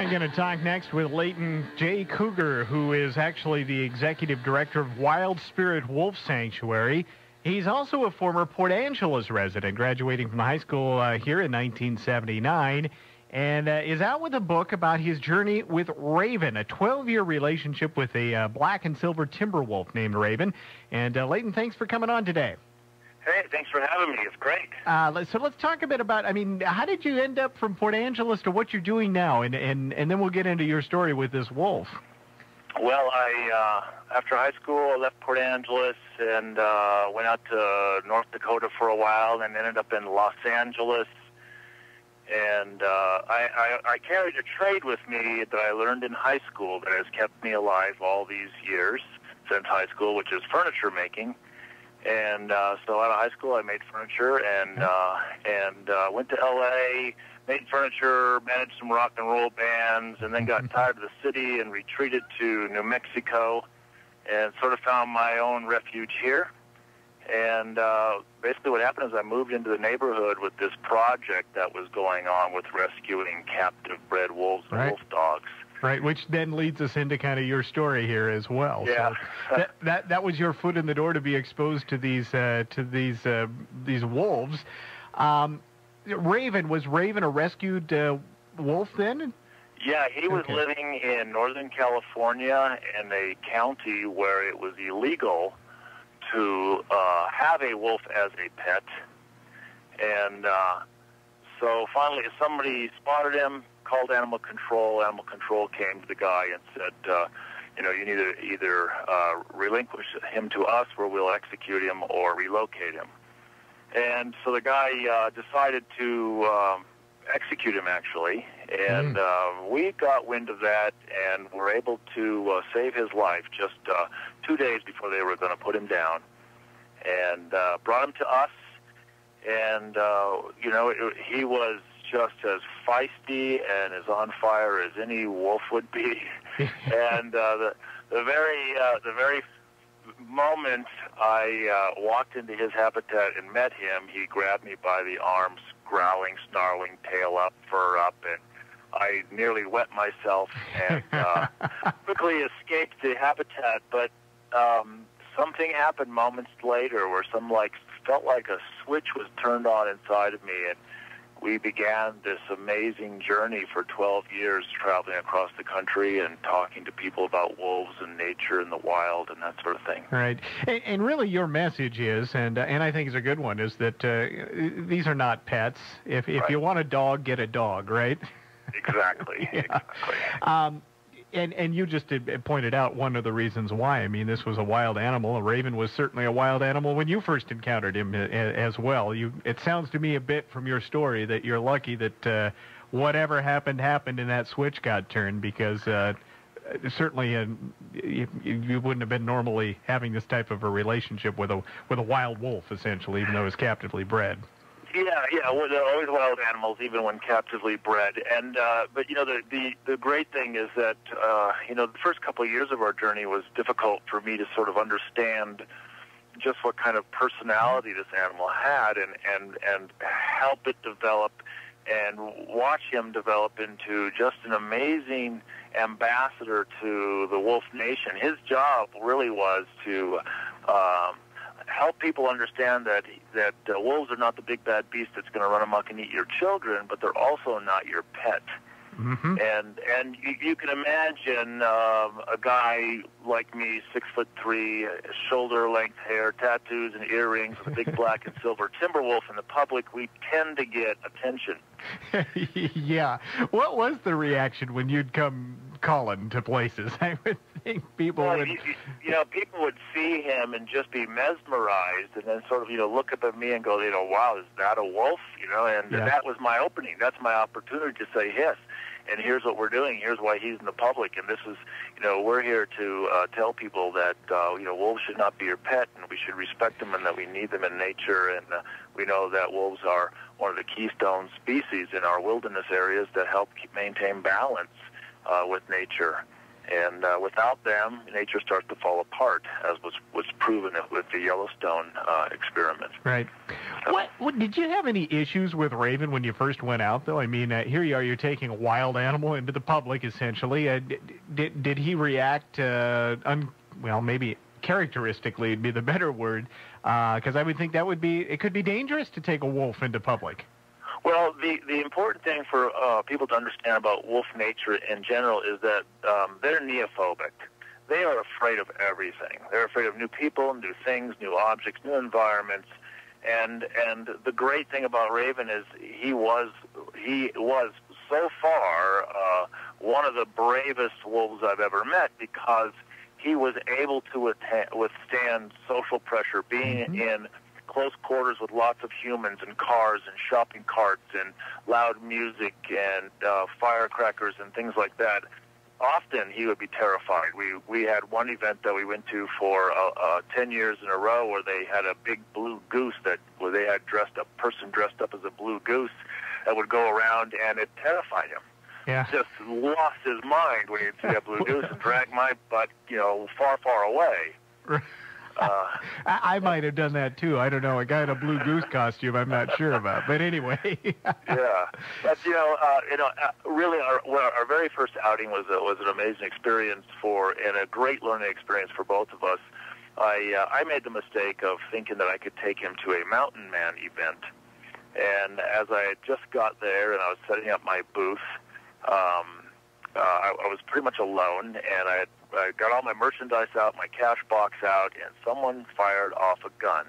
I'm going to talk next with Leyton J. Cougar, who is actually the executive director of Wild Spirit Wolf Sanctuary. He's also a former Port Angeles resident, graduating from high school here in 1979, and is out with a book about his journey with Raven, a 12-year relationship with a black and silver timber wolf named Raven. And Leyton, thanks for coming on today. Hey, thanks for having me. It's great. So let's talk a bit about, how did you end up from Port Angeles to what you're doing now? And then we'll get into your story with this wolf. Well, after high school, I left Port Angeles and went out to North Dakota for a while and ended up in Los Angeles. And I carried a trade with me that I learned in high school that has kept me alive all these years since high school, which is furniture making. And so out of high school, I made furniture and went to L.A., made furniture, managed some rock and roll bands, and then got tired of the city and retreated to New Mexico and sort of found my own refuge here. And basically what happened is I moved into the neighborhood with this project that was going on with rescuing captive-bred wolves and wolf dogs. Right, which then leads us into kind of your story here as well. Yeah. So that was your foot in the door to be exposed to these wolves. Was Raven a rescued wolf then? Yeah, he was living in Northern California in a county where it was illegal to have a wolf as a pet. And so finally somebody spotted him, called animal control. Animal control came to the guy and said, you need to either relinquish him to us where we'll execute him or relocate him. And so the guy decided to execute him, actually. And we got wind of that and were able to save his life just 2 days before they were going to put him down. And brought him to us. And, he was just as feisty and as on fire as any wolf would be. And the very moment I walked into his habitat and met him, he grabbed me by the arms, growling, snarling, tail up, fur up, and I nearly wet myself and quickly escaped the habitat. But something happened moments later where felt like a switch was turned on inside of me, and we began this amazing journey for 12 years, traveling across the country and talking to people about wolves and nature and the wild and that sort of thing. Right. And really your message is, and I think it's a good one, is that these are not pets. If you want a dog, get a dog, right? Exactly. Yeah. Exactly. And you just pointed out one of the reasons why. This was a wild animal. A raven was certainly a wild animal when you first encountered him as well. It sounds to me a bit from your story that you're lucky that whatever happened and that switch got turned, because certainly you wouldn't have been normally having this type of a relationship with a wild wolf, essentially, even though it was captively bred. Yeah. Well, they're always wild animals, even when captively bred. And but the great thing is that the first couple of years of our journey was difficult for me to sort of understand just what kind of personality this animal had, and help it develop, and watch him develop into just an amazing ambassador to the wolf nation. His job really was to help people understand that wolves are not the big bad beast that's going to run amok and eat your children, but they're also not your pet. Mm-hmm. And you can imagine a guy like me, 6'3", shoulder-length hair, tattoos and earrings, with a big black and silver timber wolf in the public. We tend to get attention. Yeah. What was the reaction when you'd come calling to places? I would think people would... people would see him and just be mesmerized, and then sort of, look up at me and go, wow, is that a wolf? And that was my opening. That's my opportunity to say, yes. And here's what we're doing. Here's why he's in the public. And this is, we're here to tell people that, wolves should not be your pet, and we should respect them, and that we need them in nature. And we know that wolves are one of the keystone species in our wilderness areas that help maintain balance with nature. And without them, nature starts to fall apart, as was proven with the Yellowstone experiment. Right. What did you have any issues with Raven when you first went out, though? I mean, here you are, you're taking a wild animal into the public, essentially. Did he react, well, maybe characteristically would be the better word, because I would think it could be dangerous to take a wolf into public. Well, the important thing for people to understand about wolf nature in general is that they're neophobic. They are afraid of everything. They're afraid of new people, new things, new objects, new environments. And the great thing about Raven is he was so far one of the bravest wolves I've ever met, because he was able to withstand social pressure, being in close quarters with lots of humans and cars and shopping carts and loud music and firecrackers and things like that. Often he would be terrified. We had one event that we went to for 10 years in a row where they had a big blue goose where they had person dressed up as a blue goose that would go around, and it terrified him. Yeah. Just lost his mind when he'd see that blue goose and drag my butt, far, far away. I might have done that too. I don't know. A guy in a blue goose costume, I'm not sure about. But anyway. Yeah, but really, our very first outing was an amazing experience and a great learning experience for both of us. I made the mistake of thinking that I could take him to a Mountain Man event, and as I had just got there and I was setting up my booth, I was pretty much alone, and I got all my merchandise out, my cash box out, and someone fired off a gun.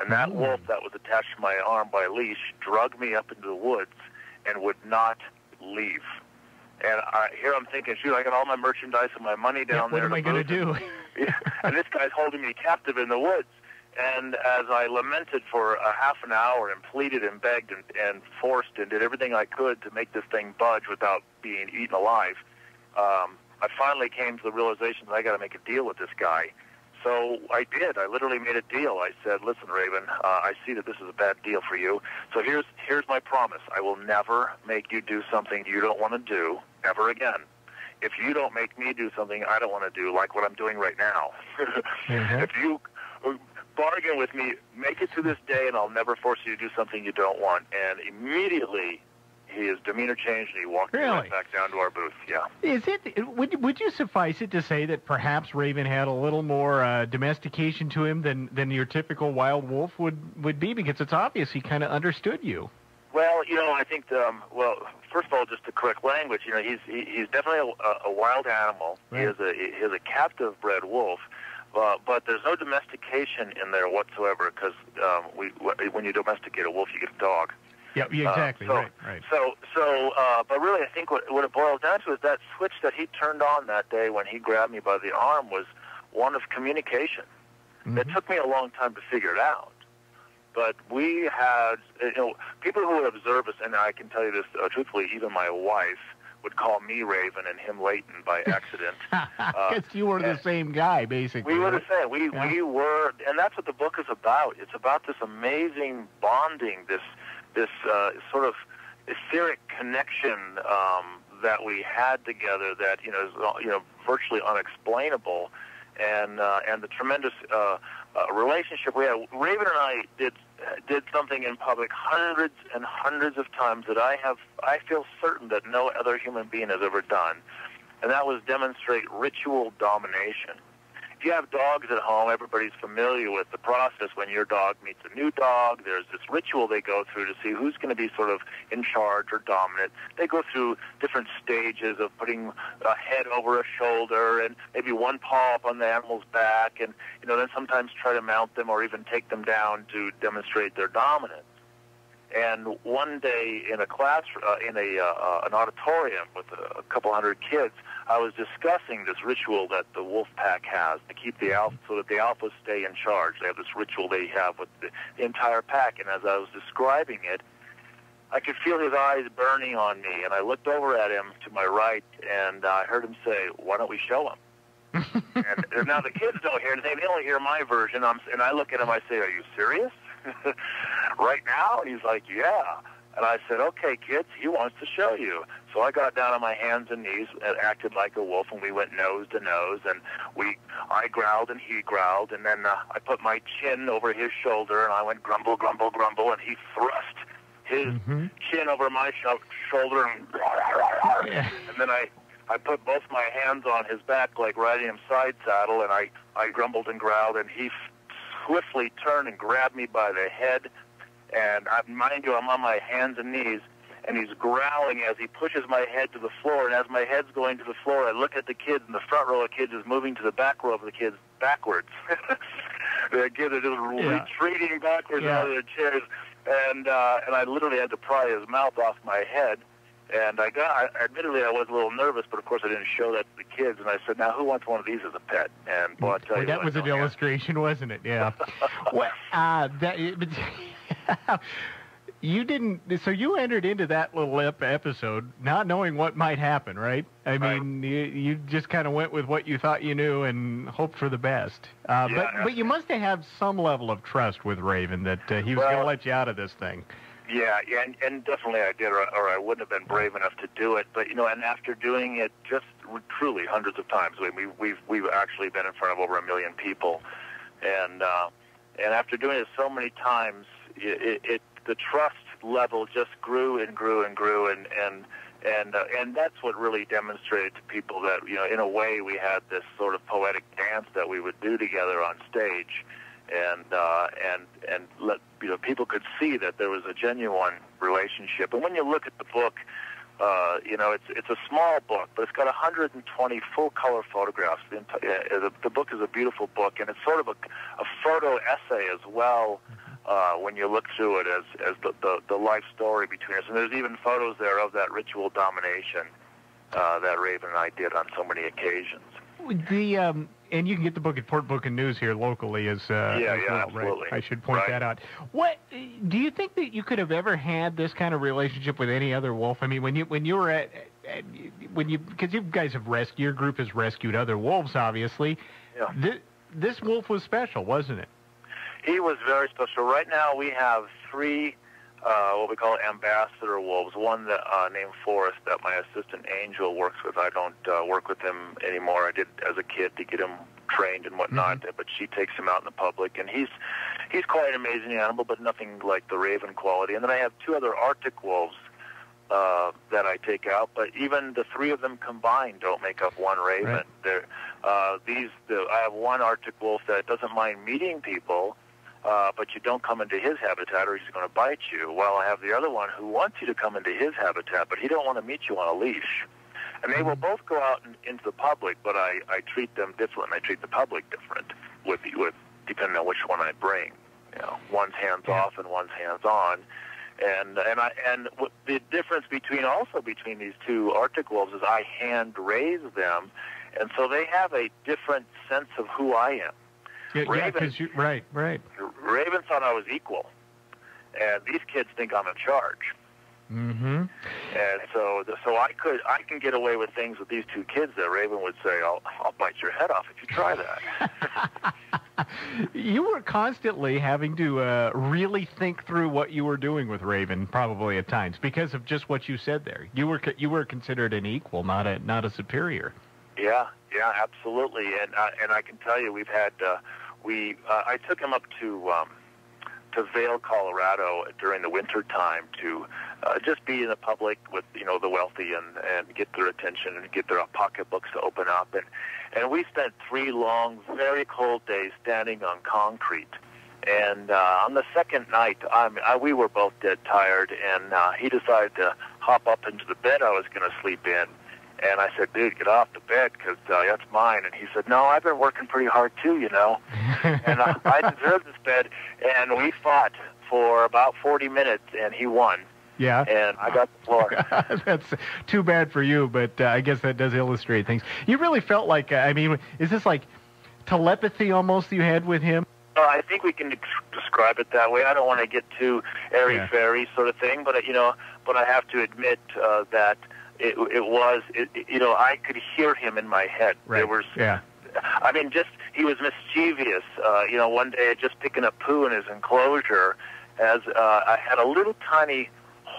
And that wolf that was attached to my arm by a leash dragged me up into the woods and would not leave. And here I'm thinking, shoot, I got all my merchandise and my money down there. What am I going to do? And this guy's holding me captive in the woods. And as I lamented for a half an hour and pleaded and begged and forced and did everything I could to make this thing budge without being eaten alive, I finally came to the realization that I got to make a deal with this guy. So I did. I literally made a deal. I said, listen, Raven, I see that this is a bad deal for you. So here's my promise. I will never make you do something you don't want to do ever again. If you don't make me do something I don't want to do, like what I'm doing right now, if you bargain with me, make it to this day, and I'll never force you to do something you don't want. And immediately his demeanor changed, and he walked right back down to our booth. Yeah. Would you suffice it to say that perhaps Raven had a little more domestication to him than your typical wild wolf would be? Because it's obvious he kind of understood you. Well, I think first of all, just to correct language, he's definitely a wild animal. Right. He is a captive-bred wolf. But there's no domestication in there whatsoever, because when you domesticate a wolf, you get a dog. Yeah, exactly. Right. But really, I think what it boils down to is that switch that he turned on that day when he grabbed me by the arm was one of communication. Mm-hmm. It took me a long time to figure it out. But we had, people who would observe us, and I can tell you this truthfully, even my wife would call me Raven and him Leyton by accident. Because you were the same guy, basically. We were the same. We were, and that's what the book is about. It's about this amazing bonding, this sort of etheric connection that we had together that is virtually unexplainable, and the tremendous relationship we had. Raven and I did something in public hundreds and hundreds of times that I feel certain that no other human being has ever done, and that was demonstrate ritual domination. If you have dogs at home, everybody's familiar with the process. When your dog meets a new dog, there's this ritual they go through to see who's going to be sort of in charge or dominant. They go through different stages of putting a head over a shoulder and maybe one paw up on the animal's back, and then sometimes try to mount them or even take them down to demonstrate their dominance. And one day in a class, in an auditorium with a couple hundred kids, I was discussing this ritual that the wolf pack has to keep the alpha, so that the alphas stay in charge. They have this ritual they have with the entire pack. And as I was describing it, I could feel his eyes burning on me. And I looked over at him to my right, and I heard him say, "Why don't we show him?" and now the kids don't hear anything. They only hear my version. And I look at him, I say, "Are you serious?" Right now? He's like, "Yeah." And I said, okay, kids, he wants to show you. So I got down on my hands and knees and acted like a wolf, and we went nose to nose, and I growled and he growled, and then I put my chin over his shoulder, and I went grumble, grumble, grumble, and he thrust his chin over my shoulder, and then I put both my hands on his back like riding him side saddle, and I grumbled and growled, and he swiftly turned and grabbed me by the head. And mind you, I'm on my hands and knees, and he's growling as he pushes my head to the floor. And as my head's going to the floor, I look at the kids, and the front row of kids is moving to the back row of the kids backwards. The kids are just retreating backwards out of their chairs. And I literally had to pry his mouth off my head. And admittedly, I was a little nervous, but of course I didn't show that to the kids. And I said, now, who wants one of these as a pet? And boy, I tell you that was an illustration, wasn't it? Yeah. Well, you didn't. So you entered into that little episode not knowing what might happen, right? I mean, you just kind of went with what you thought you knew and hoped for the best. But you must have had some level of trust with Raven that he was going to let you out of this thing. Yeah, and definitely I did, or I wouldn't have been brave enough to do it. But and after doing it just truly hundreds of times, we've actually been in front of over 1 million people, and after doing it so many times, the trust level just grew and grew and grew, and that's what really demonstrated to people that in a way we had this sort of poetic dance that we would do together on stage. And let people could see that there was a genuine relationship. And when you look at the book, it's a small book, but it's got 120 full color photographs. The book is a beautiful book, and it's sort of a photo essay as well. When you look through it as the life story between us, and there's even photos there of that ritual domination that Raven and I did on so many occasions. And you can get the book at Port Book and News here locally as well, absolutely. Right? I should point that out. What do you think that you could have ever had this kind of relationship with any other wolf? I mean, when you were because you guys have your group has rescued other wolves, obviously. Yeah. This wolf was special, wasn't it? He was very special. Right now we have 3 what we call ambassador wolves. One that named Forrest that my assistant Angel works with. I don't work with him anymore. I did as a kid to get him trained and whatnot, but she takes him out in the public, and he's quite an amazing animal, but nothing like the Raven quality. And then I have 2 other Arctic wolves that I take out, but even the 3 of them combined don't make up one Raven. Right. I have one Arctic wolf that doesn't mind meeting people, but you don't come into his habitat or he's going to bite you. While I have the other one who wants you to come into his habitat, but he don't want to meet you on a leash. And they will both go out into the public, but I treat them different. I treat the public different with depending on which one I bring. One's hands off and one's hands on. And the difference between these 2 Arctic wolves is I hand raise them, and so they have a different sense of who I am. Raven thought I was equal, and these kids think I'm in charge. And so I can get away with things with these 2 kids that Raven would say, I'll bite your head off if you try that. You were constantly having to really think through what you were doing with Raven, probably at times, because of just what you said there. You were considered an equal, not a superior. Yeah, absolutely. And I can tell you, we've had I took him up to Vail, Colorado during the winter time to just be in the public with the wealthy and get their attention and get their pocketbooks to open up, and we spent 3 long, very cold days standing on concrete. And on the second night, we were both dead tired, and he decided to hop up into the bed I was going to sleep in. And I said, dude, get off the bed because that's mine. And he said, no, I've been working pretty hard too, And I deserve this bed. And we fought for about 40 minutes, and he won. Yeah. And I got the floor. That's too bad for you, but I guess that does illustrate things. You really felt like, is this like telepathy almost you had with him? I think we can describe it that way. I don't want to get too airy-fairy sort of thing, but I have to admit that it was, I could hear him in my head. Right. There was, he was mischievous. One day just picking up poo in his enclosure, as I had a little tiny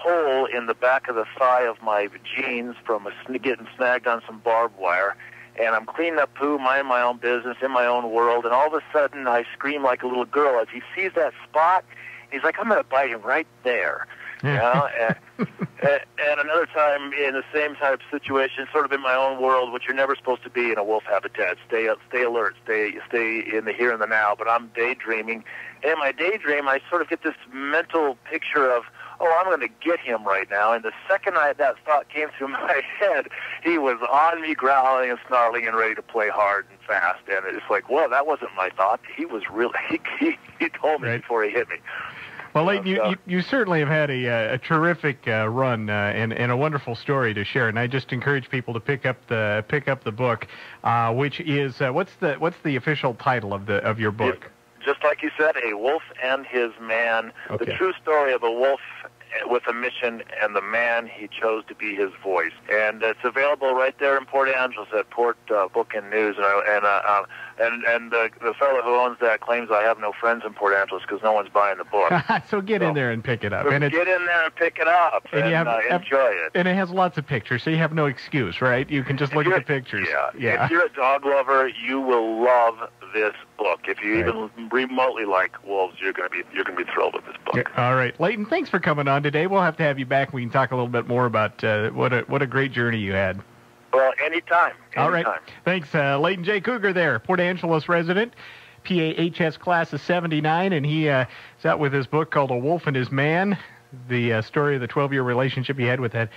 hole in the back of the thigh of my jeans from getting snagged on some barbed wire. And I'm cleaning up poo, minding my own business, in my own world, and all of a sudden I scream like a little girl as he sees that spot. He's like, I'm going to bite him right there. You know? And another time in the same type of situation, sort of in my own world, which you're never supposed to be in a wolf habitat. Stay alert, stay in the here and the now. But I'm daydreaming. And in my daydream, I sort of get this mental picture of, oh, I'm going to get him right now. And the second that thought came through my head, he was on me, growling and snarling and ready to play hard and fast. And it's like, well, that wasn't my thought. He was really, he told me before he hit me. Well, Leyton, you certainly have had a terrific run and a wonderful story to share, and I just encourage people to pick up the book, which is what's the official title of your book? Just like you said, A Wolf and His Man, The true story of a wolf with a mission and the man he chose to be his voice. And it's available right there in Port Angeles at Port Book and News. And the fellow who owns that claims I have no friends in Port Angeles because no one's buying the book. So get in there and pick it up. Get in there and pick it up and enjoy it. And it has lots of pictures, so you have no excuse, right? You can just look at the pictures. Yeah. If you're a dog lover, you will love this book. If you even remotely like wolves, you're going to be thrilled with this book. All right, Leyton, thanks for coming on today. We'll have to have you back. We can talk a little bit more about what a great journey you had. Well, anytime. All right. Thanks, Leyton J. Cougar there, Port Angeles resident, PAHS class of 79, and he is out with his book called A Wolf and His Man, the story of the 12-year relationship he had with that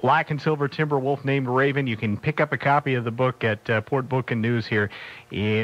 black and silver timber wolf named Raven. You can pick up a copy of the book at Port Book and News here in